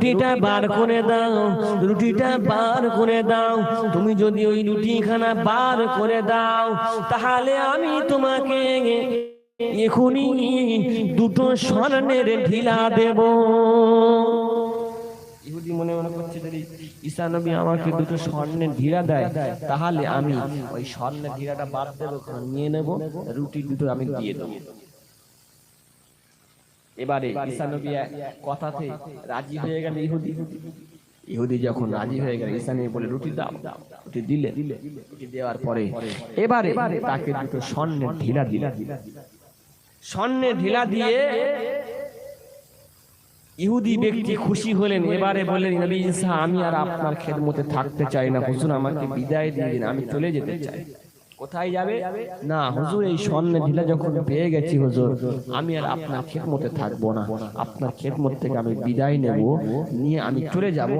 রুটিটা বার করে দাও, রুটিটা বার করে দাও। তুমি যদি ওই রুটিখানা বার করে দাও, তাহলে আমি তোমাকে এখনই দুটো স্বর্ণের ঢিলা দেব। ইহুদি মনে মনে করছে, যদি ঈসা নবী আমাকে দুটো স্বর্ণের ঢিলা দেয়, তাহলে আমি ওই স্বর্ণের ঢিলাটা বাদ দেবো, নিয়ে নেব, রুটি দুটো আমি দিয়ে দেবো। এবারে ঈসা নবী কথাতে রাজি হয়ে গেল। ইহুদি যখন রাজি হয়ে গেল, ঈসা নবী বলে রুটি দাও, রুটি দিলে, রুটি দেওয়ার পরে এবারে তাকে দুটো স্বর্ণের ঢিলা দিলে। স্বর্ণের ঢিলা দিয়ে ইহুদি ব্যক্তি খুশি হলেন। এবারে বললেন, নবী ঈসা, আমি আর আপনার খেদমতে থাকতে চাই না, হুজুর আমাকে বিদায় দিয়ে দিন, আমি চলে যেতে চাই। কোথায় যাবে? না হুজুর, এই স্বর্ণের ঢিলা যখন পেয়ে গেছি হুজুর, আমি আর আপনার খেদমতে থাকবো না, আপনার খেদমত থেকে আমি বিদায় নেব, নিয়ে আমি চলে যাব।